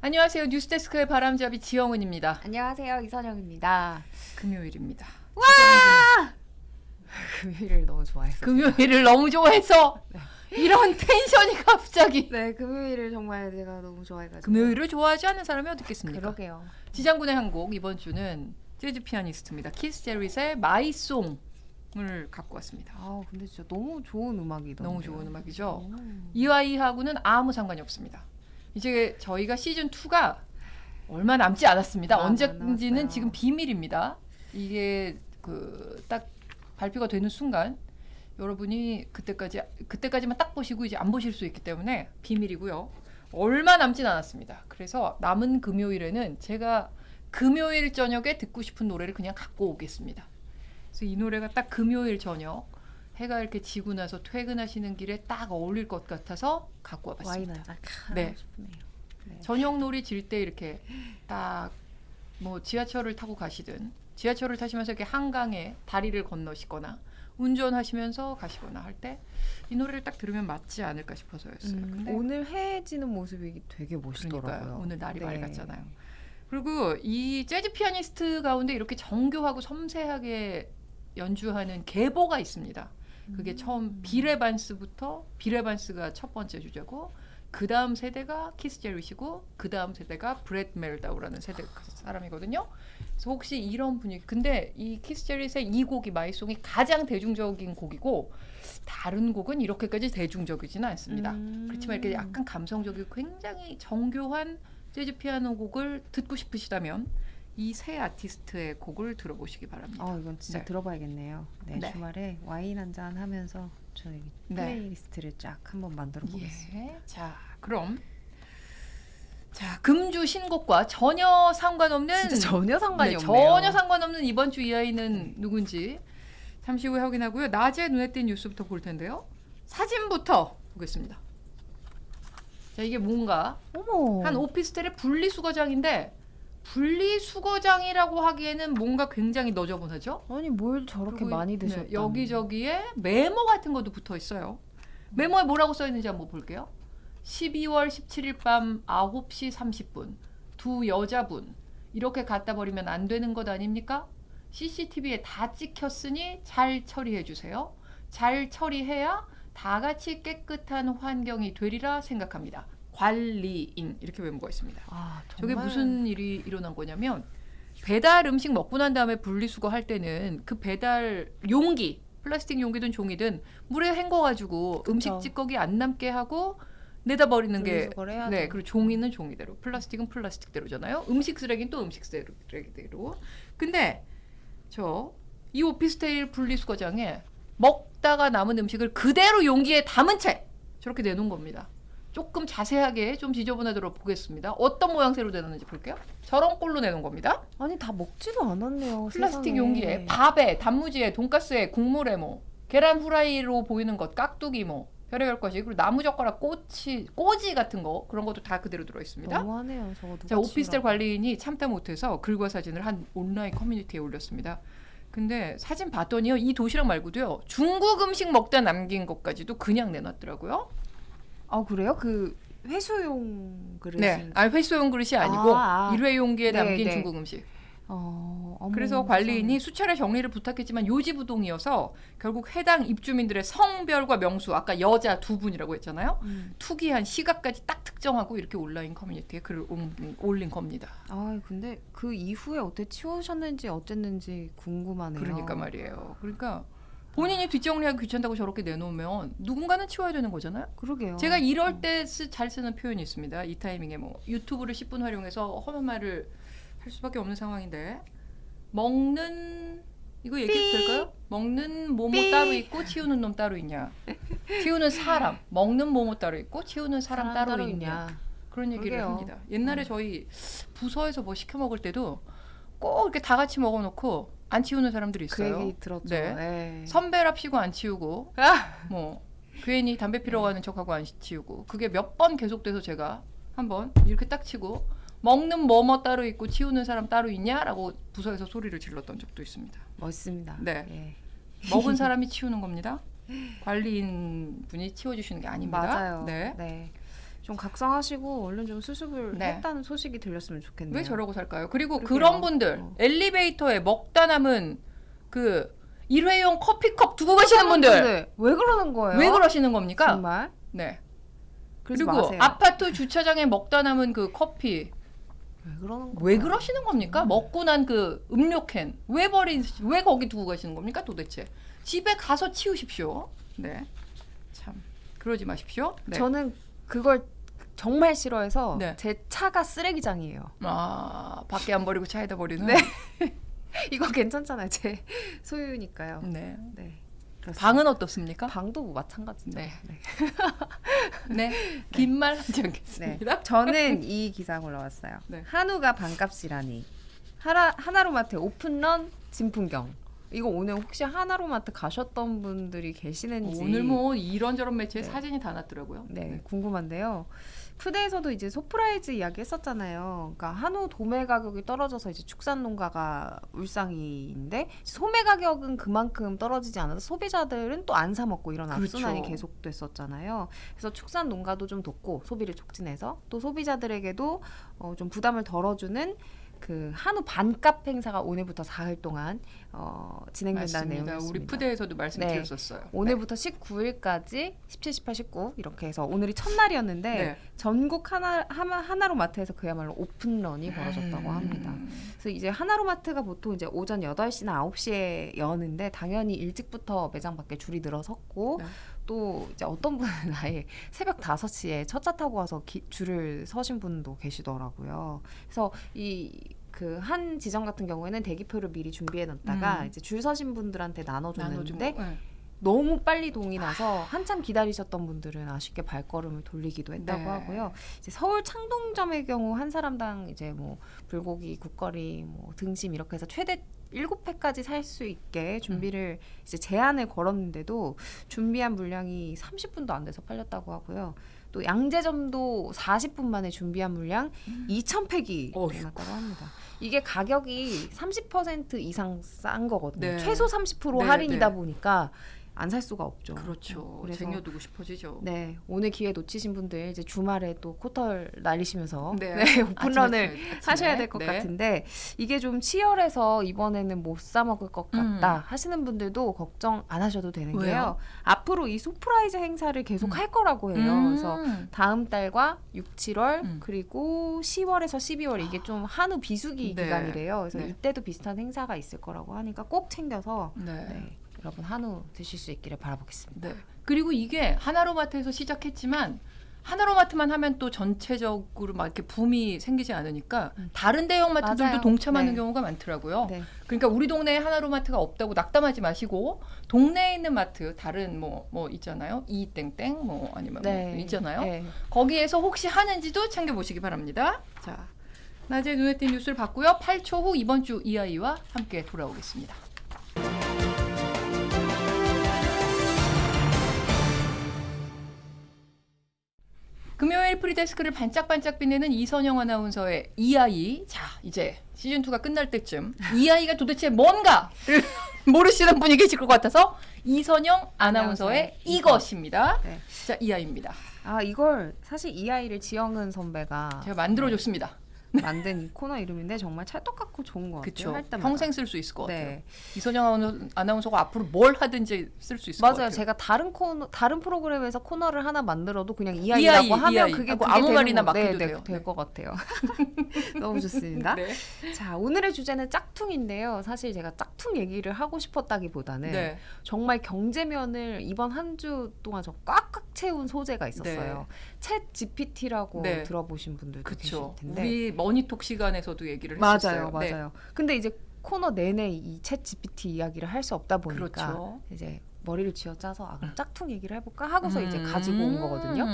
안녕하세요. 뉴스데스크의 바람잡이 지영은입니다. 안녕하세요. 이선영입니다. 금요일입니다. 와! 금요일을 너무 좋아해서. 금요일을 너무 좋아해서 이런 텐션이 갑자기. 네, 금요일을 정말 제가 너무 좋아해가지고. 금요일을 좋아하지 않는 사람이 어디 있겠습니까? 그러게요. 지장군의 한 곡 이번 주는 재즈 피아니스트입니다. 키스 제릿의 마이송을 갖고 왔습니다. 아, 근데 진짜 너무 좋은 음악이던데요. 너무 좋은 음악이죠. 이와이하고는 아무 상관이 없습니다. 이제 저희가 시즌 2가 얼마 남지 않았습니다. 언제인지는 지금 비밀입니다. 이게 딱 발표가 되는 순간 여러분이 그때까지만 딱 보시고 이제 안 보실 수 있기 때문에 비밀이고요. 얼마 남진 않았습니다. 그래서 남은 금요일에는 제가 금요일 저녁에 듣고 싶은 노래를 그냥 갖고 오겠습니다. 그래서 이 노래가 딱 금요일 저녁 해가 이렇게 지고 나서 퇴근하시는 길에 딱 어울릴 것 같아서 갖고 와봤습니다. 와인 한잔 네. 하고 싶네요. 네. 저녁 놀이 질 때 이렇게 딱 뭐 지하철을 타고 가시든 지하철을 타시면서 이렇게 한강에 다리를 건너시거나 운전하시면서 가시거나 할 때 이 노래를 딱 들으면 맞지 않을까 싶어서였어요. 근데 오늘 해 지는 모습이 되게 멋있더라고요. 그러니까요. 오늘 날이 네. 맑았잖아요. 그리고 이 재즈 피아니스트 가운데 이렇게 정교하고 섬세하게 연주하는 계보가 있습니다. 그게 처음 빌 에반스가 첫 번째 주자고 그 다음 세대가 키스 제릿이고 그 다음 세대가 브렛 멜다우라는 세대 사람이거든요. 그래서 혹시 이런 분위기 근데 이 키스 제릿의 이 곡이 마이송이 가장 대중적인 곡이고 다른 곡은 이렇게까지 대중적이지는 않습니다. 그렇지만 이렇게 약간 감성적이고 굉장히 정교한 재즈 피아노 곡을 듣고 싶으시다면 이 세 아티스트의 곡을 들어보시기 바랍니다. 이건 진짜 네. 들어봐야겠네요. 네, 네. 주말에 와인 한잔 하면서 저희 플레이리스트를 쫙 한번 만들어 보겠습니다. 예. 자, 그럼 금주 신곡과 전혀 상관없는 진짜 전혀 상관이 없네요. 전혀 상관없는 이번 주 이 아이는 누군지 잠시 후에 확인하고요. 낮에 눈에 띈 뉴스부터 볼 텐데요. 사진부터 보겠습니다. 자, 이게 뭔가 어머. 한 오피스텔의 분리수거장인데 분리수거장이라고 하기에는 뭔가 굉장히 너저분하죠? 아니 뭘 저렇게 그리고 많이 드셨다. 여기저기에 메모 같은 것도 붙어 있어요. 메모에 뭐라고 써 있는지 한번 볼게요. 12월 17일 밤 9시 30분 두 여자분 이렇게 갖다 버리면 안 되는 것 아닙니까? CCTV에 다 찍혔으니 잘 처리해 주세요. 잘 처리해야 다 같이 깨끗한 환경이 되리라 생각합니다. 관리인 이렇게 메모가 있습니다. 저게 무슨 일이 일어난 거냐면 배달 음식 먹고 난 다음에 분리수거 할 때는 그 배달 용기 플라스틱 용기든 종이든 물에 헹궈가지고 음식 찌꺼기 안 남게 하고 내다 버리는 게 네, 그리고 종이는 종이대로 플라스틱은 플라스틱대로잖아요. 음식 쓰레기는 또 음식 쓰레기대로. 근데 이 오피스텔 분리수거장에 먹다가 남은 음식을 그대로 용기에 담은 채 저렇게 내놓은 겁니다. 조금 자세하게 좀 지저분하도록 보겠습니다. 어떤 모양새로 내놨는지 볼게요. 저런 꼴로 내놓은 겁니다. 아니 다 먹지도 않았네요. 플라스틱 세상에. 용기에 밥에 단무지에 돈가스에 국물에 뭐 계란 후라이로 보이는 것 깍두기 뭐 별의별 것이 그리고 나무젓가락 꼬지 같은 거 그런 것도 다 그대로 들어있습니다. 너무하네요. 저거 누가 자, 오피스텔 치우라고. 관리인이 참다 못해서 글과 사진을 한 온라인 커뮤니티에 올렸습니다. 근데 사진 봤더니요 이 도시락 말고도요 중국 음식 먹다 남긴 것까지도 그냥 내놨더라고요. 그래요? 그 회수용 그릇이. 네, 회수용 그릇이 아니고 일회용기에 네, 담긴 네. 중국 음식. 어머, 그래서 관리인이 수차례 정리를 부탁했지만 요지부동이어서 결국 해당 입주민들의 성별과 명수 아까 여자 두 분이라고 했잖아요. 투기한 시각까지 딱 특정하고 이렇게 온라인 커뮤니티에 글을 올린 겁니다. 근데 그 이후에 어떻게 치우셨는지 어쨌는지 궁금하네요. 그러니까 말이에요. 그러니까 본인이 뒷정리하기 귀찮다고 저렇게 내놓으면 누군가는 치워야 되는 거잖아요. 그러게요. 제가 이럴 때 잘 쓰는 표현이 있습니다. 이 타이밍에 뭐 유튜브를 10분 활용해서 험한 말을 할 수밖에 없는 상황인데 먹는 이거 얘기해도 될까요? 먹는 모모 따로 있고 치우는 놈 따로 있냐? 치우는 사람 먹는 모모 따로 있고 치우는 사람 따로 있냐? 그런 얘기를 그러게요. 합니다. 옛날에 저희 부서에서 뭐 시켜 먹을 때도 꼭 이렇게 다 같이 먹어놓고 안 치우는 사람들이 있어요. 그 얘기 들었죠. 네. 네. 선배랍시고 안 치우고 뭐 괜히 담배 피러 가는 척하고 안 치우고 그게 몇 번 계속돼서 제가 한번 이렇게 딱 치고 먹는 뭐뭐 따로 있고 치우는 사람 따로 있냐라고 부서에서 소리를 질렀던 적도 있습니다. 멋있습니다. 네. 예. 먹은 사람이 치우는 겁니다. 관리인 분이 치워주시는 게 아닙니다. 맞아요. 네. 네. 좀 각성하시고 얼른 좀 수습을 네. 했다는 소식이 들렸으면 좋겠네요. 왜 저러고 살까요? 그리고 그러게요. 그런 분들 엘리베이터에 먹다 남은 그 일회용 커피컵 두고 가시는 분들 왜 그러는 거예요? 왜 그러시는 겁니까? 정말? 네. 그러지 그리고 마세요. 아파트 주차장에 먹다 남은 그 커피 왜 그러는 왜 거예요? 그러시는 겁니까? 먹고 난 그 음료캔 왜 거기 두고 가시는 겁니까? 도대체 집에 가서 치우십시오. 네, 참 그러지 마십시오. 네. 저는 그걸 정말 싫어해서 네. 제 차가 쓰레기장이에요. 아 밖에 안 버리고 차에다 버리는. 네. 이거 괜찮잖아요. 제 소유니까요. 네. 네. 그렇습니다. 방은 어떻습니까? 방도 뭐 마찬가지죠. 네. 네. 네. 긴 말 하지 네. 않겠습니다. 저는 이 기사 올라왔어요. 네. 한우가 반값이라니. 하나로마트 오픈런 진풍경. 이거 오늘 혹시 하나로마트 가셨던 분들이 계시는지 오늘 뭐 이런저런 매체에 네. 사진이 다 났더라고요. 네, 궁금한데요. 푸드에서도 이제 소프라이즈 이야기 했었잖아요. 그러니까 한우 도매 가격이 떨어져서 이제 축산 농가가 울상이인데 소매 가격은 그만큼 떨어지지 않아서 소비자들은 또 안 사 먹고 이런 그렇죠. 악순환이 계속됐었잖아요. 그래서 축산 농가도 좀 돕고 소비를 촉진해서 또 소비자들에게도 좀 부담을 덜어주는 그 한우 반값 행사가 오늘부터 4일 동안 진행된다는 맞습니다. 내용이었습니다. 우리 푸드에서도 말씀드렸었어요. 네. 오늘부터 19일까지 17, 18, 19 이렇게 해서 오늘이 첫날이었는데 네. 전국 하나로마트에서 그야말로 오픈런이 벌어졌다고 합니다. 그래서 이제 하나로마트가 보통 이제 오전 8시나 9시에 여는데 당연히 일찍부터 매장 밖에 줄이 늘어섰고 네. 또 이제 어떤 분은 아예 새벽 5시에 첫 차 타고 와서 줄을 서신 분도 계시더라고요. 그래서 그 한 지점 같은 경우에는 대기표를 미리 준비해 놨다가 이제 줄 서신 분들한테 나눠줬는데 네. 너무 빨리 동이 나서 한참 기다리셨던 분들은 아쉽게 발걸음을 돌리기도 했다고 네. 하고요. 이제 서울 창동점의 경우 한 사람당 이제 뭐 불고기, 국거리, 뭐 등심 이렇게 해서 최대 7회까지 살 수 있게 준비를 이제 제한을 걸었는데도 준비한 물량이 30분도 안 돼서 팔렸다고 하고요. 또 양재점도 40분 만에 준비한 물량 2,000팩이 끝났다고 합니다. 이게 가격이 30% 이상 싼 거거든요. 네. 최소 30% 네, 할인이다 네. 보니까 안 살 수가 없죠. 그렇죠. 그래서 쟁여두고 싶어지죠. 네, 오늘 기회 놓치신 분들 이제 주말에 또 코털 날리시면서 네. 오픈런을 아침에. 하셔야 될 것 네. 같은데 이게 좀 치열해서 이번에는 못 사 먹을 것 같다 하시는 분들도 걱정 안 하셔도 되는 왜요? 게요. 앞으로 이 소프라이즈 행사를 계속 할 거라고 해요. 그래서 다음 달과 6, 7월 그리고 10월에서 12월 이게 좀 한우 비수기 네. 기간이래요. 그래서 네. 이때도 비슷한 행사가 있을 거라고 하니까 꼭 챙겨서 네. 네, 여러분 한우 드실 수 있기를 바라보겠습니다. 네. 그리고 이게 하나로마트에서 시작했지만 하나로마트만 하면 또 전체적으로 막 이렇게 붐이 생기지 않으니까 다른 대형마트들도 맞아요. 동참하는 네. 경우가 많더라고요. 네. 그러니까 우리 동네에 하나로마트가 없다고 낙담하지 마시고 동네에 있는 마트 다른 뭐 있잖아요. 이땡땡 뭐 아니면 뭐 있잖아요. 네. 거기에서 혹시 하는지도 챙겨보시기 바랍니다. 자, 낮에 눈에 띈 뉴스를 봤고요. 8초 후 이번 주 이아이와 함께 돌아오겠습니다. 금요일 프리데스크를 반짝반짝 빛내는 이선영 아나운서의 이아이. 자, 이제 시즌2가 끝날 때쯤 이아이가 도대체 뭔가를 모르시는 분이 계실 것 같아서 이선영 아나운서의 이것입니다. 네. 자, 이아이입니다. 아 이걸 사실 이 아이를 지영은 선배가 제가 만들어줬습니다. 만든 이 코너 이름인데 정말 찰떡 같고 좋은 것 같아요. 그렇죠. 할 때마다. 평생 쓸 수 있을 것 같아요. 네. 이선영 아나운서가 앞으로 뭘 하든지 쓸 수 있을 것 맞아요. 같아요. 제가 다른 프로그램에서 코너를 하나 만들어도 그냥 이 아이라고 하면 이아이 그게 하고 그게 아무 되는 말이나 거- 맡겨도 돼요. 될 것 같아요. 너무 좋습니다. 네. 자 오늘의 주제는 짝퉁인데요. 사실 제가 짝퉁 얘기를 하고 싶었다기보다는 네. 정말 경제면을 이번 한 주 동안 저 꽉꽉 채운 소재가 있었어요. 챗 GPT라고 네. 들어보신 분들도 그렇죠. 계실 텐데. 우리 머니톡 시간에서도 얘기를 했었어요. 맞아요, 맞아요. 근데 이제 코너 내내 이 챗 GPT 이야기를 할 수 없다 보니까 그렇죠. 이제 머리를 쥐어짜서 그럼 짝퉁 얘기를 해볼까 하고서 이제 가지고 온 거거든요.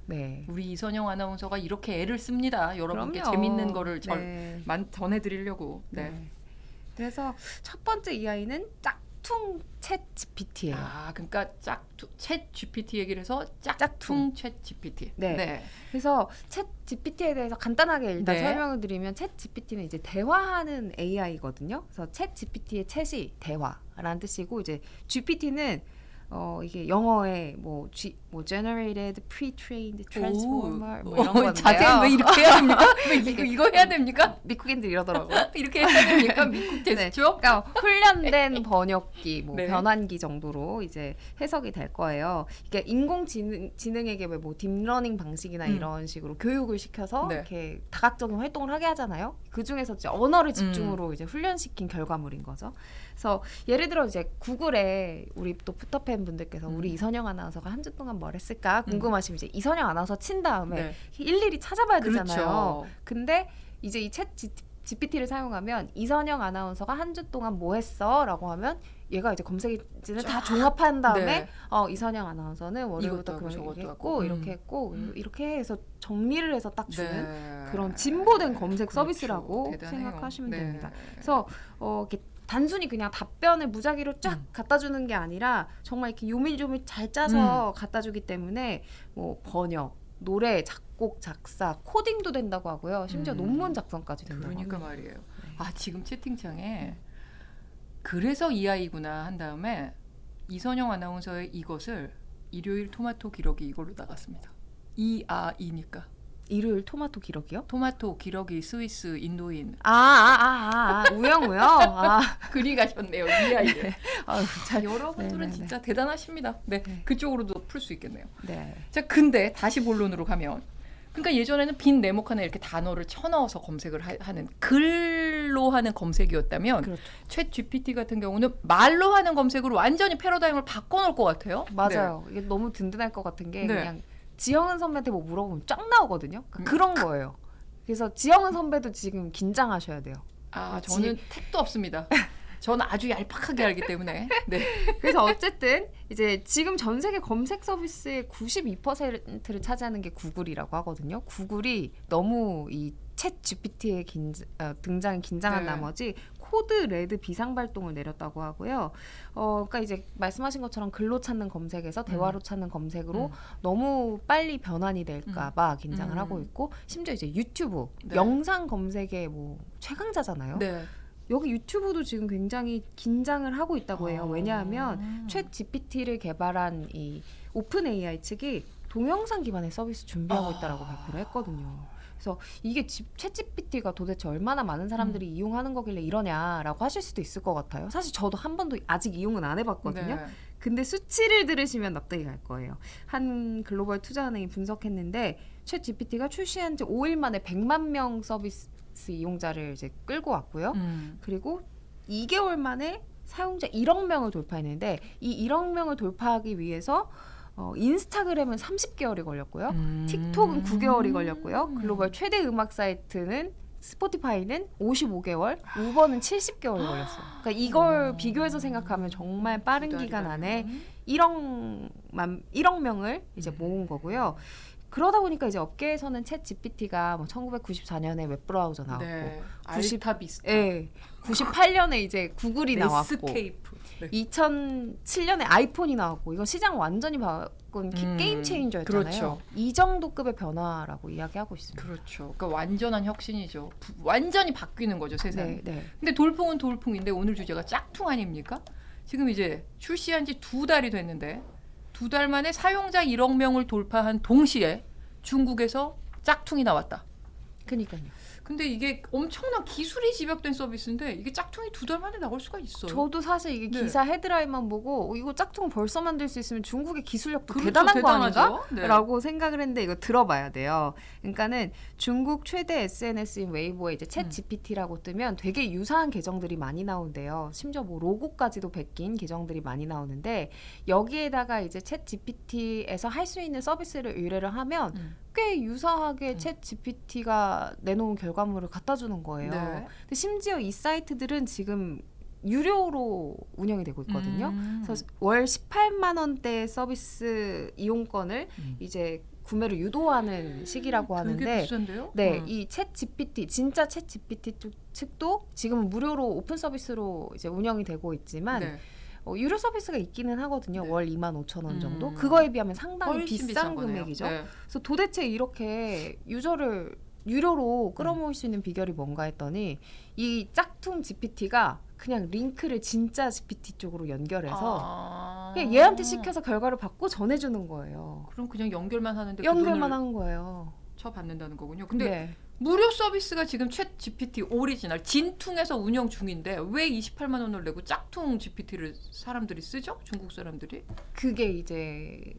네. 우리 이선영 아나운서가 이렇게 애를 씁니다. 여러분께 그럼요. 재밌는 거를 네. 전해드리려고. 네. 네. 그래서 첫 번째 이야기는 짝퉁 챗 GPT예요. 아, 그러니까 챗 GPT 얘기를 해서 짝퉁 챗 GPT. 네. 그래서 챗 GPT에 대해서 간단하게 일단 네. 설명을 드리면 챗 GPT는 이제 대화하는 AI거든요. 그래서 챗 GPT의 챗이 대화라는 뜻이고 이제 GPT는 이게 영어에 뭐 generated pre-trained transformer 뭐 이런 건데요. 자세히 왜 이렇게 해야 됩니까? 왜 이거 해야 됩니까? 미국인들 이러더라고요. 이렇게 해야 됩니까? 미국 제스처? 그러니까 훈련된 번역기, 뭐 네. 변환기 정도로 이제 해석이 될 거예요. 이게 인공지능에게 왜 뭐 딥러닝 방식이나 이런 식으로 교육을 시켜서 네. 이렇게 다각적인 활동을 하게 하잖아요. 그 중에서 이제 언어를 집중으로 이제 훈련시킨 결과물인 거죠. 그래서 예를 들어 이제 구글에 우리 또 푸터팬 분들께서 우리 이선영 아나운서가 한 주 동안 뭘 했을까 궁금하시면 이제 이선영 아나운서 친 다음에 네. 일일이 찾아봐야 되잖아요. 그렇죠. 근데 이제 이 챗 GPT를 사용하면 이선영 아나운서가 한 주 동안 뭐 했어? 라고 하면 얘가 이제 검색지를 다 종합한 다음에 네. 이선영 아나운서는 월요일부터 이것도 하고 금요일 저것도 했고 하고. 이렇게 했고 이렇게 해서 정리를 해서 딱 주는 네. 그런 진보된 검색 그렇죠. 서비스라고 대단해요. 생각하시면 네. 됩니다. 그래서 이렇게 단순히 그냥 답변을 무작위로 쫙 갖다 주는 게 아니라 정말 이렇게 요밀조밀 잘 짜서 갖다 주기 때문에 뭐 번역, 노래, 작곡, 작사, 코딩도 된다고 하고요. 심지어 논문 작성까지 된다고 그러니까 합니다. 말이에요. 아 지금 채팅창에 그래서 이 아이구나 한 다음에 이선영 아나운서의 이것을 일요일 토마토 기러기 이걸로 나갔습니다. 이니까 일요일 토마토 기러기요? 토마토 기러기 스위스 인도인 우영. 그리 가셨네요. 이 아이를. 잘 여러분들은 네네네. 진짜 대단하십니다. 네, 그쪽으로도 풀 수 있겠네요. 네. 자, 근데 다시 본론으로 가면, 그러니까 예전에는 빈 네모 칸에 이렇게 단어를 쳐넣어서 검색을 하는 글로 하는 검색이었다면, 그렇죠. 챗 GPT 같은 경우는 말로 하는 검색으로 완전히 패러다임을 바꿔놓을 것 같아요. 맞아요. 이게 너무 든든할 것 같은 게 네. 그냥 지영은 선배한테 뭐 물어보면 쫙 나오거든요. 그러니까 그런 거예요. 그래서 지영은 선배도 지금 긴장하셔야 돼요. 아, 저는 택도 없습니다. 저는 아주 얄팍하게 알기 때문에. 네. 그래서 어쨌든 이제 지금 전 세계 검색 서비스의 92%를 차지하는 게 구글이라고 하거든요. 구글이 너무 이 챗 GPT의 등장에 긴장한 네. 나머지 코드 레드 비상 발동을 내렸다고 하고요. 그러니까 이제 말씀하신 것처럼 글로 찾는 검색에서 대화로 찾는 검색으로 너무 빨리 변환이 될까봐 긴장을 하고 있고, 심지어 이제 유튜브 네. 영상 검색의 뭐 최강자잖아요. 네. 여기 유튜브도 지금 굉장히 긴장을 하고 있다고 해요. 왜냐하면 챗 GPT를 개발한 이 오픈 AI 측이 동영상 기반의 서비스 준비하고 있다라고 발표를 했거든요. 그래서 이게 챗 GPT가 도대체 얼마나 많은 사람들이 이용하는 거길래 이러냐라고 하실 수도 있을 것 같아요. 사실 저도 한 번도 아직 이용은 안 해봤거든요. 네. 근데 수치를 들으시면 납득이 갈 거예요. 한 글로벌 투자은행이 분석했는데 챗 GPT가 출시한 지 5일 만에 100만 명 서비스 이용자를 이제 끌고 왔고요. 그리고 2개월 만에 사용자 1억 명을 돌파했는데 이 1억 명을 돌파하기 위해서 인스타그램은 30개월이 걸렸고요. 틱톡은 9개월이 걸렸고요. 글로벌 최대 음악 사이트는 스포티파이는 55개월, 우버는 70개월 걸렸어요. 그러니까 이걸 비교해서 생각하면 정말 빠른 기간 안에 1억 명을 이제 모은 거고요. 그러다 보니까 이제 업계에서는 챗 GPT가 뭐 1994년에 웹브라우저 나왔고, 네. 90 알타비스타. 예, 98년에 이제 구글이 나왔고, 네스케이프. 네. 2007년에 아이폰이 나왔고, 이거 시장 완전히 바꾼 게임 체인저였잖아요. 그렇죠. 이 정도 급의 변화라고 이야기하고 있습니다. 그렇죠. 그러니까 완전한 혁신이죠. 완전히 바뀌는 거죠, 세상이. 네. 근데 돌풍은 돌풍인데 오늘 주제가 짝퉁 아닙니까? 지금 이제 출시한 지 2달이 됐는데 2달 만에 사용자 1억 명을 돌파한 동시에 중국에서 짝퉁이 나왔다. 그러니까요. 근데 이게 엄청난 기술이 집약된 서비스인데 이게 짝퉁이 2달 만에 나올 수가 있어요. 저도 사실 이게 네. 기사 헤드라인만 보고 이거 짝퉁 벌써 만들 수 있으면 중국의 기술력도 그렇죠, 대단한 거 대단하죠. 아닌가? 네. 라고 생각을 했는데 이거 들어봐야 돼요. 그러니까는 중국 최대 SNS인 웨이보에 이제 챗 GPT라고 뜨면 되게 유사한 계정들이 많이 나온대요. 심지어 뭐 로고까지도 베낀 계정들이 많이 나오는데 여기에다가 이제 챗 GPT에서 할 수 있는 서비스를 의뢰를 하면 꽤 유사하게 챗 GPT가 내놓은 결과물을 갖다 주는 거예요. 네. 근데 심지어 이 사이트들은 지금 유료로 운영이 되고 있거든요. 그래서 월 18만 원대 서비스 이용권을 이제 구매를 유도하는 시기라고 되게 하는데, 비싼데요? 네, 이 챗 GPT 진짜 챗 GPT 측도 지금은 무료로 오픈 서비스로 이제 운영이 되고 있지만 네. 유료 서비스가 있기는 하거든요. 네. 월 25,000원 정도. 그거에 비하면 상당히 훨씬 비싼 거네요. 금액이죠. 네. 그래서 도대체 이렇게 유저를 유료로 끌어모을 수 있는 비결이 뭔가 했더니 이 짝퉁 GPT가 그냥 링크를 진짜 GPT 쪽으로 연결해서 그냥 얘한테 시켜서 결과를 받고 전해주는 거예요. 그럼 그냥 연결만 하는데 연결만 한 거예요. 쳐받는다는 거군요. 근데 네. 무료 서비스가 지금 챗 GPT 오리지널 진퉁에서 운영 중인데 왜 28만 원을 내고 짝퉁 GPT를 사람들이 쓰죠? 중국 사람들이? 그게 이제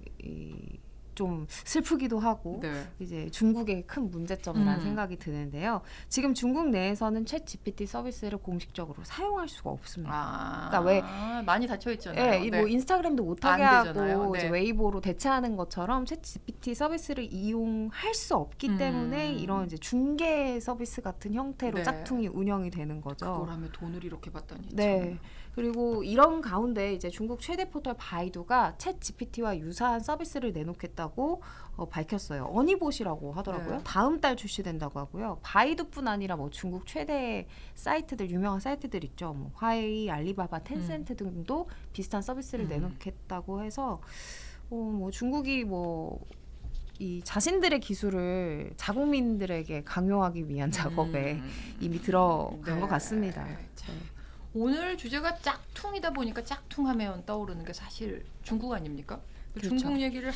좀 슬프기도 하고 네. 이제 중국의 큰 문제점이라는 음. 생각이 드는데요. 지금 중국 내에서는 챗 GPT 서비스를 공식적으로 사용할 수가 없습니다. 아, 그러니까 많이 닫혀 있잖아요. 네, 뭐 인스타그램도 못하게 안 되잖아요. 하고 네. 이제 웨이보로 대체하는 것처럼 챗 GPT 서비스를 이용할 수 없기 때문에 이런 이제 중개 서비스 같은 형태로 네. 짝퉁이 운영이 되는 거죠. 그걸 하면 돈을 이렇게 받다니. 네. 그리고 이런 가운데 이제 중국 최대 포털 바이두가 챗 GPT와 유사한 서비스를 내놓겠다고 밝혔어요. 어니봇이라고 하더라고요. 네. 다음 달 출시된다고 하고요. 바이두뿐 아니라 뭐 중국 최대 사이트들 유명한 사이트들 있죠. 뭐 화웨이, 알리바바, 텐센트 등도 비슷한 서비스를 내놓겠다고 해서 뭐 중국이 뭐 이 자신들의 기술을 자국민들에게 강요하기 위한 작업에 이미 들어간 네. 것 같습니다. 참. 오늘 주제가 짝퉁이다 보니까 짝퉁하면 떠오르는 게 사실 중국 아닙니까? 그렇죠. 중국 얘기를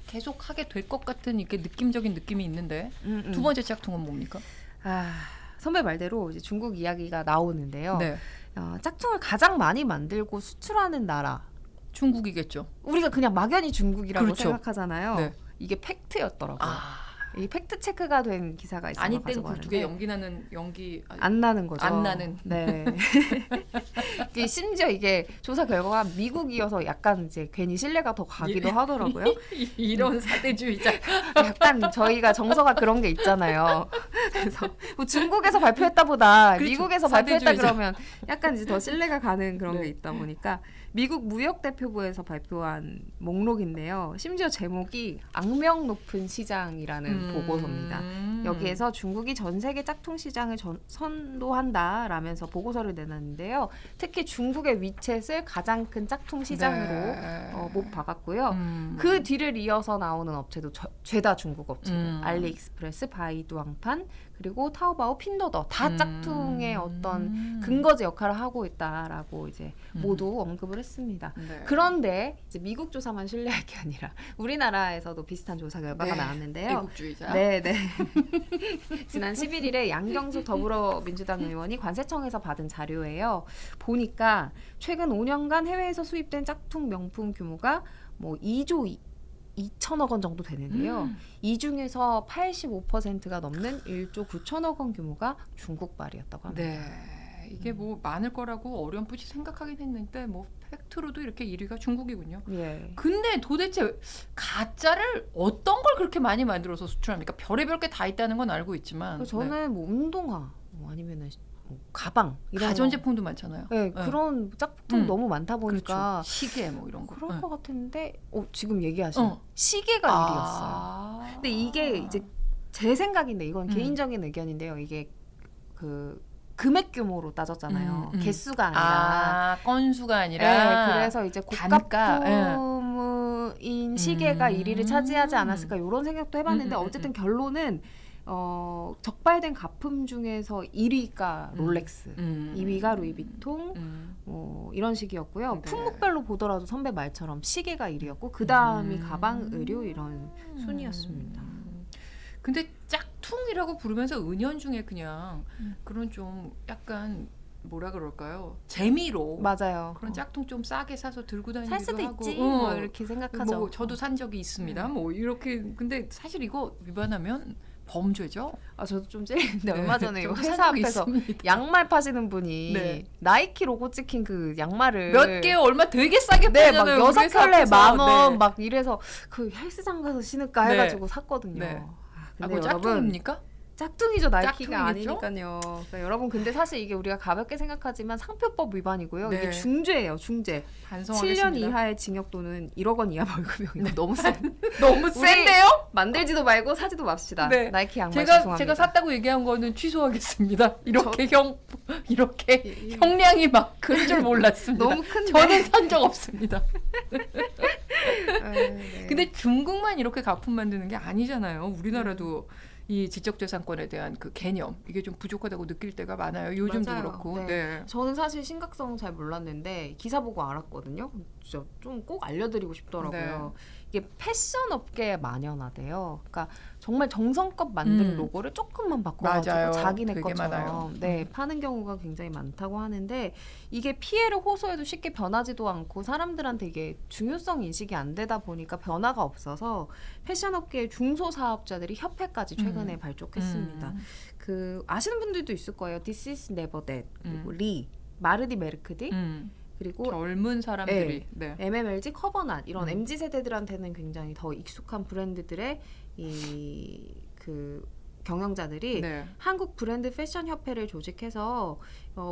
계속 하게 될 것 같은 이렇게 느낌적인 느낌이 있는데 두 번째 짝퉁은 뭡니까? 선배 말대로 이제 중국 이야기가 나오는데요. 네, 짝퉁을 가장 많이 만들고 수출하는 나라. 중국이겠죠. 우리가 그냥 막연히 중국이라고 그렇죠. 생각하잖아요. 네. 이게 팩트였더라고요. 이 팩트 체크가 된 기사가 있어서 아니 가지고 땡 굴뚝에 연기 안 나는 거죠. 안 나는. 네. 심지어 이게 조사 결과가 미국이어서 약간 이제 괜히 신뢰가 더 가기도 하더라고요. 이런 사대주의자. 약간 저희가 정서가 그런 게 있잖아요. 그래서 뭐 중국에서 발표했다보다 그렇죠. 미국에서 발표했다 사대주의자. 그러면 약간 이제 더 신뢰가 가는 그런 네. 게 있다 보니까 미국 무역대표부에서 발표한 목록인데요. 심지어 제목이 악명 높은 시장이라는 보고서입니다. 여기에서 중국이 전 세계 짝퉁 시장을 선도한다라면서 보고서를 내놨는데요. 특히 중국의 위챗을 가장 큰 짝퉁 시장으로 못 박았고요. 그 뒤를 이어서 나오는 업체도 죄다 중국 업체들. 알리익스프레스, 바이두 왕판, 그리고 타오바오, 핀도더 다 짝퉁의 어떤 근거지 역할을 하고 있다라고 이제 모두 언급을 했습니다. 네. 그런데 이제 미국 조사만 신뢰할 게 아니라 우리나라에서도 비슷한 조사 결과가 네. 나왔는데요. 애국주의자. 네. 지난 11일에 양경수 더불어민주당 의원이 관세청에서 받은 자료예요. 보니까 최근 5년간 해외에서 수입된 짝퉁 명품 규모가 뭐 2조 2천억 원 정도 되는데요. 이 중에서 85%가 넘는 1조 9천억 원 규모가 중국발이었다고 합니다. 네. 이게 뭐 많을 거라고 어렴풋이 생각하긴 했는데 뭐 팩트로도 이렇게 1위가 중국이군요. 예. 근데 도대체 가짜를 어떤 걸 그렇게 많이 만들어서 수출합니까? 별의별 게 다 있다는 건 알고 있지만 저는 뭐 운동화, 뭐 아니면은 뭐 가방 이런 가전제품도 많잖아요. 거. 네, 그런 짝퉁 너무 많다 보니까 그렇죠. 시계 뭐 이런 거. 그럴 것 같은데 지금 얘기하신 시계가 1위였어요. 근데 이게 이제 제 생각인데 이건 개인적인 의견인데요. 이게 그 금액 규모로 따졌잖아요. 개수가 아니라 건수가 아니라. 네, 그래서 이제 단가, 고가품인 시계가 1위를 차지하지 않았을까 이런 생각도 해봤는데 어쨌든 결론은 적발된 가품 중에서 1위가 롤렉스, 2위가 루이비통, 이런 식이었고요. 네. 품목별로 보더라도 선배 말처럼 시계가 1위였고 그 다음이 가방, 의류 이런 순이었습니다. 근데 짝퉁이라고 부르면서 은연중에 그냥 그런 좀 약간 뭐라 그럴까요? 재미로 맞아요. 그런 짝퉁 좀 싸게 사서 들고 다니기도 살 수도 하고 있지. 뭐 이렇게 생각하죠. 뭐 저도 산 적이 있습니다. 뭐 이렇게 근데 사실 이거 위반하면 범죄죠. 저도 좀 찔리는데 얼마 전에 저도 회사 산 적이 앞에서 있습니다. 양말 파시는 분이 네. 나이키 로고 찍힌 그 양말을 몇 개 얼마 되게 싸게 네, 막 팔잖아요. 6켤레 만원 네. 막 이래서 그 헬스장 가서 신을까 네. 해가지고 샀거든요. 네. 근데 뭐 짝퉁입니까? 짝퉁이죠. 나이키가 짝퉁이겠죠? 아니니까요. 그러니까 여러분 근데 사실 이게 우리가 가볍게 생각하지만 상표법 위반이고요. 네. 이게 중죄예요. 중죄. 7년 반성하겠습니다. 이하의 징역 또는 1억 원 이하 벌금형이고 너무 세. 너무 센데요? 만들지도 말고 사지도 맙시다. 네. 나이키 양말 죄송합니다. 제가 샀다고 얘기한 거는 취소하겠습니다. 이렇게 이렇게 형량이 막 그럴 줄 몰랐습니다. 너무 큰데. 저는 산 적 없습니다. 네. 근데 중국만 이렇게 가품 만드는 게 아니잖아요. 우리나라도 이 지적재산권에 대한 그 개념 이게 좀 부족하다고 느낄 때가 많아요. 요즘도 맞아요. 그렇고. 네. 네. 저는 사실 심각성 잘 몰랐는데 기사 보고 알았거든요. 진짜 좀 꼭 알려드리고 싶더라고요. 이게 패션 업계에 만연하대요. 그러니까 정말 정성껏 만든 로고를 조금만 바꿔가지고 맞아요. 자기네 되게 것처럼 많아요. 네, 파는 경우가 굉장히 많다고 하는데 이게 피해를 호소해도 쉽게 변하지도 않고 사람들한테 이게 중요성 인식이 안 되다 보니까 변화가 없어서 패션 업계의 중소사업자들이 협회까지 최근에 발족했습니다. 그 아시는 분들도 있을 거예요. This is never that. 그리고 리, 마르디 메르크디 그리고 젊은 사람들이 네. MMLG, 커버낫 이런 MZ 세대들한테는 굉장히 더 익숙한 브랜드들의 이 그 경영자들이 네. 한국 브랜드 패션 협회를 조직해서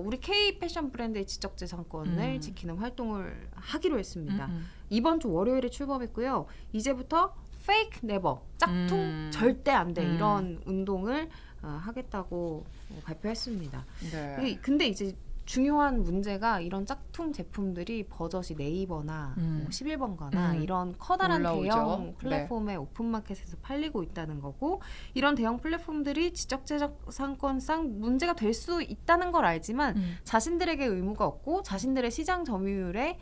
우리 K 패션 브랜드의 지적재산권을 지키는 활동을 하기로 했습니다. 이번 주 월요일에 출범했고요. 이제부터 fake never, 짝퉁 절대 안 돼 이런 운동을 하겠다고 발표했습니다. 네. 근데 이제 중요한 문제가 이런 짝퉁 제품들이 버젓이 네이버나 뭐 11번가나 이런 커다란 올라오죠. 대형 플랫폼의 오픈마켓에서 팔리고 있다는 거고 이런 대형 플랫폼들이 지적재산권상 문제가 될 수 있다는 걸 알지만 자신들에게 의무가 없고 자신들의 시장 점유율에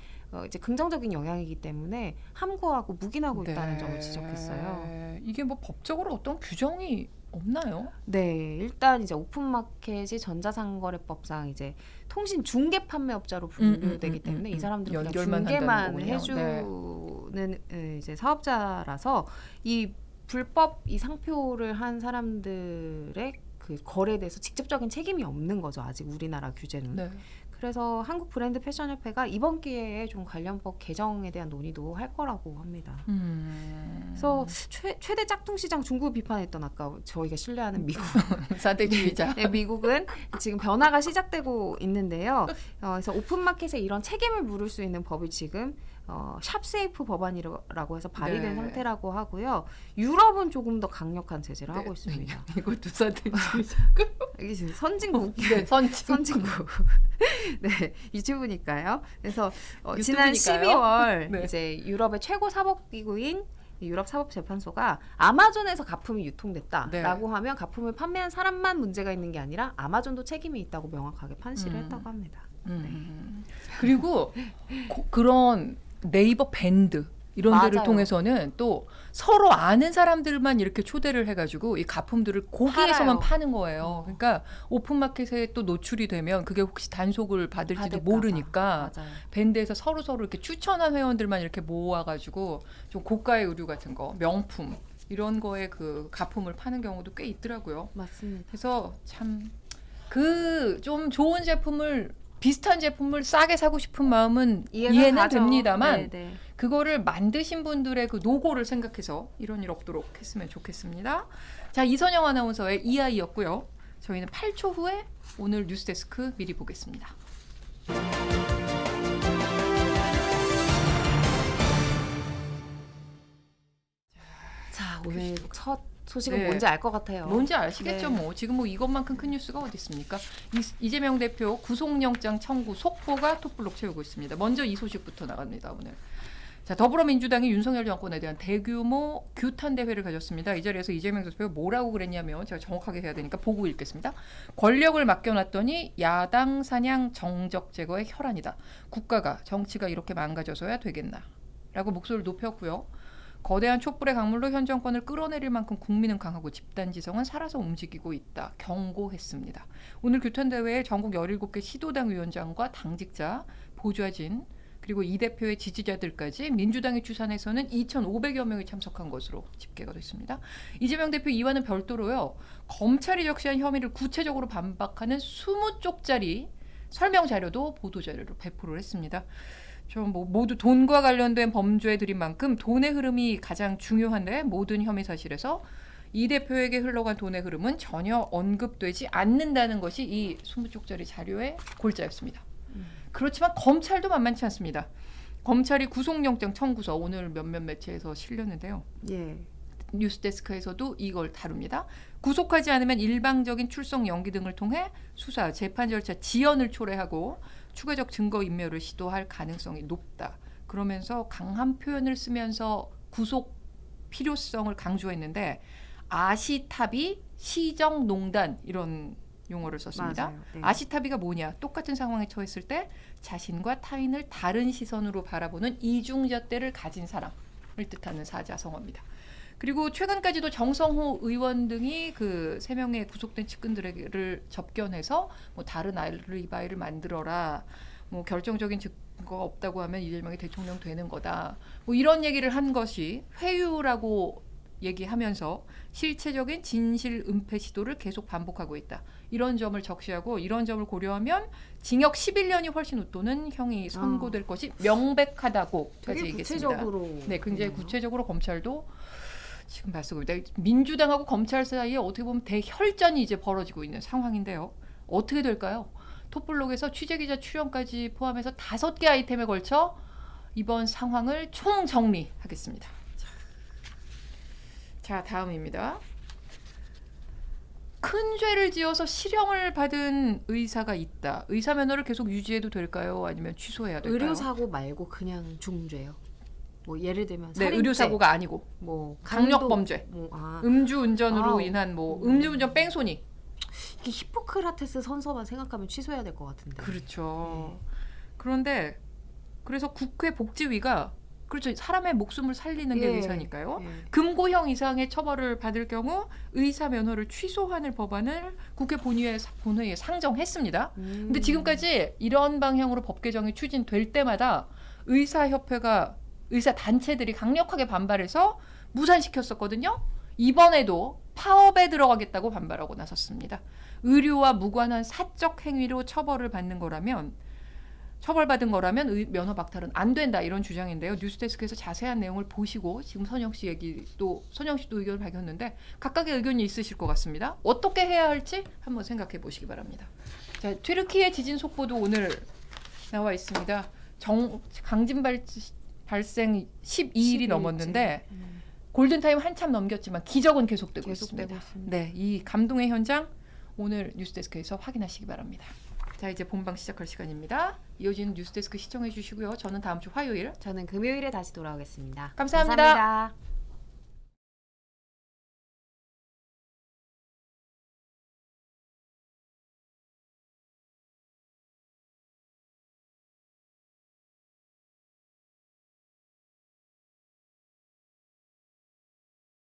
이제 긍정적인 영향이기 때문에 함구하고 묵인하고 있다는 점을 지적했어요. 이게 뭐 법적으로 어떤 규정이 없나요? 네, 일단 이제 오픈마켓이 전자상거래법상 이제 통신 중개 판매업자로 분류되기 때문에 이 사람들은 그냥 중개만 해주는 이제 사업자라서 이 불법 이 상표를 한 사람들의 그 거래에 대해서 직접적인 책임이 없는 거죠. 아직 우리나라 규제는. 네. 그래서 한국 브랜드 패션협회가 이번 기회에 좀 관련법 개정에 대한 논의도 할 거라고 합니다. 그래서 최대 짝퉁 시장 중국 비판했던 아까 저희가 신뢰하는 미국 사대주의자. 네, 미국은 지금 변화가 시작되고 있는데요. 그래서 오픈마켓에 이런 책임을 물을 수 있는 법이 지금 샵세이프 법안이라고 해서 발의된 상태라고 하고요. 유럽은 조금 더 강력한 제재를 하고 있습니다. 이것도 사대주의자. 이게 지금 선진국, 네, 선진국. 네, 유튜브니까요. 그래서 지난 12월 네. 이제 유럽의 최고 사법기구인 유럽 사법재판소가 아마존에서 가품이 유통됐다라고 하면 가품을 판매한 사람만 문제가 있는 게 아니라 아마존도 책임이 있다고 명확하게 판시를 했다고 합니다. 그리고 그런 네이버 밴드 이런 데를 통해서는 또 서로 아는 사람들만 이렇게 초대를 해가지고 이 가품들을 거기에서만 파는 거예요. 그러니까 오픈마켓에 또 노출이 되면 그게 혹시 단속을 받을지도 모르니까 맞아요. 밴드에서 서로 이렇게 추천한 회원들만 이렇게 모아가지고 좀 고가의 의류 같은 거, 명품 이런 거에 그 가품을 파는 경우도 꽤 있더라고요. 맞습니다. 그래서 참 그 좀 좋은 제품을 비슷한 제품을 싸게 사고 싶은 마음은 이해는 됩니다만 그거를 만드신 분들의 그 노고를 생각해서 이런 일 없도록 했으면 좋겠습니다. 자, 이선영 아나운서의 이아이였고요. 저희는 8초 후에 오늘 뉴스데스크 미리 보겠습니다. 자, 오늘 첫 소식은 뭔지 알 것 같아요. 뭔지 아시겠죠? 뭐 지금 뭐 이것만큼 큰 뉴스가 어디 있습니까? 이재명 대표 구속영장 청구 속보가 톱블록 채우고 있습니다. 먼저 이 소식부터 나갑니다. 오늘. 자, 더불어민주당이 윤석열 정권에 대한 대규모 규탄 대회를 가졌습니다. 이 자리에서 이재명 대표가 뭐라고 그랬냐면 제가 정확하게 해야 되니까 보고 읽겠습니다. 권력을 맡겨놨더니 야당 사냥 정적 제거의 혈안이다. 국가가 정치가 이렇게 망가져서야 되겠나? 라고 목소리를 높였고요. 거대한 촛불의 강물로 현 정권을 끌어내릴 만큼 국민은 강하고 집단지성은 살아서 움직이고 있다. 경고했습니다. 오늘 규탄대회에 전국 17개 시도당 위원장과 당직자, 보좌진, 그리고 이 대표의 지지자들까지 민주당의 추산에서는 2,500여 명이 참석한 것으로 집계가 됐습니다. 이재명 대표 이와는 별도로요. 검찰이 적시한 혐의를 구체적으로 반박하는 20쪽짜리 설명 자료도 보도자료로 배포를 했습니다. 좀 모두 돈과 관련된 범죄에 들인 만큼 돈의 흐름이 가장 중요한데 모든 혐의 사실에서 이 대표에게 흘러간 돈의 흐름은 전혀 언급되지 않는다는 것이 이 20쪽짜리 자료의 골자였습니다. 그렇지만 검찰도 만만치 않습니다. 검찰이 구속영장 청구서 오늘 몇몇 매체에서 실렸는데요. 뉴스데스크에서도 이걸 다룹니다. 구속하지 않으면 일방적인 출석 연기 등을 통해 수사, 재판 절차 지연을 초래하고 추가적 증거 인멸을 시도할 가능성이 높다. 그러면서 강한 표현을 쓰면서 구속 필요성을 강조했는데 아시탑이 시정농단 이런 용어를 썼습니다. 맞아요. 네. 아시타비가 뭐냐? 똑같은 상황에 처했을 때 자신과 타인을 다른 시선으로 바라보는 이중잣대를 가진 사람을 뜻하는 사자성어입니다. 그리고 최근까지도 정성호 의원 등이 그 3명의 구속된 측근들을 접견해서 뭐 다른 알리바이를 만들어라. 뭐 결정적인 증거가 없다고 하면 이재명이 대통령 되는 거다. 뭐 이런 얘기를 한 것이 회유라고 얘기하면서 실체적인 진실 은폐 시도를 계속 반복하고 있다. 이런 점을 적시하고 이런 점을 고려하면 징역 11년이 훨씬 웃도는 형이 선고될 것이 명백하다고까지 되게 얘기했습니다. 구체적으로. 네, 굉장히 그러네요. 구체적으로 검찰도 지금 말씀을 민주당하고 검찰 사이에 어떻게 보면 대혈전이 이제 벌어지고 있는 상황인데요. 어떻게 될까요? 톱블록에서 취재기자 출연까지 포함해서 5개 아이템에 걸쳐 이번 상황을 총정리하겠습니다. 자, 다음입니다. 큰 죄를 지어서 실형을 받은 의사가 있다. 의사 면허를 계속 유지해도 될까요? 아니면 취소해야 될까요? 의료사고 말고 그냥 중죄요. 뭐 예를 들면 네, 살인죄, 의료사고가 아니고 뭐 강력범죄, 음주운전으로 아우. 인한 뭐 음주운전 뺑소니. 이게 히포크라테스 선서만 생각하면 취소해야 될 것 같은데. 그렇죠. 그런데 그래서 국회 복지위가 그렇죠. 사람의 목숨을 살리는 게 예. 의사니까요. 예. 금고형 이상의 처벌을 받을 경우 의사 면허를 취소하는 법안을 국회 본회의에 상정했습니다. 근데 지금까지 이런 방향으로 법 개정이 추진될 때마다 의사협회가 의사 단체들이 강력하게 반발해서 무산시켰었거든요. 이번에도 파업에 들어가겠다고 반발하고 나섰습니다. 의료와 무관한 사적 행위로 처벌받은 거라면 면허 박탈은 안 된다 이런 주장인데요. 뉴스데스크에서 자세한 내용을 보시고 지금 선영 씨도 의견을 밝혔는데 각각의 의견이 있으실 것 같습니다. 어떻게 해야 할지 한번 생각해 보시기 바랍니다. 자, 튀르키예 지진 속보도 오늘 나와 있습니다. 강진 발생 12일이 넘었는데 골든타임 한참 넘겼지만 기적은 계속되고 있습니다. 네, 이 감동의 현장 오늘 뉴스데스크에서 확인하시기 바랍니다. 자, 이제 본방 시작할 시간입니다. 이어지는 뉴스데스크 시청해 주시고요. 저는 다음 주 화요일 저는 금요일에 다시 돌아오겠습니다. 감사합니다. 감사합니다.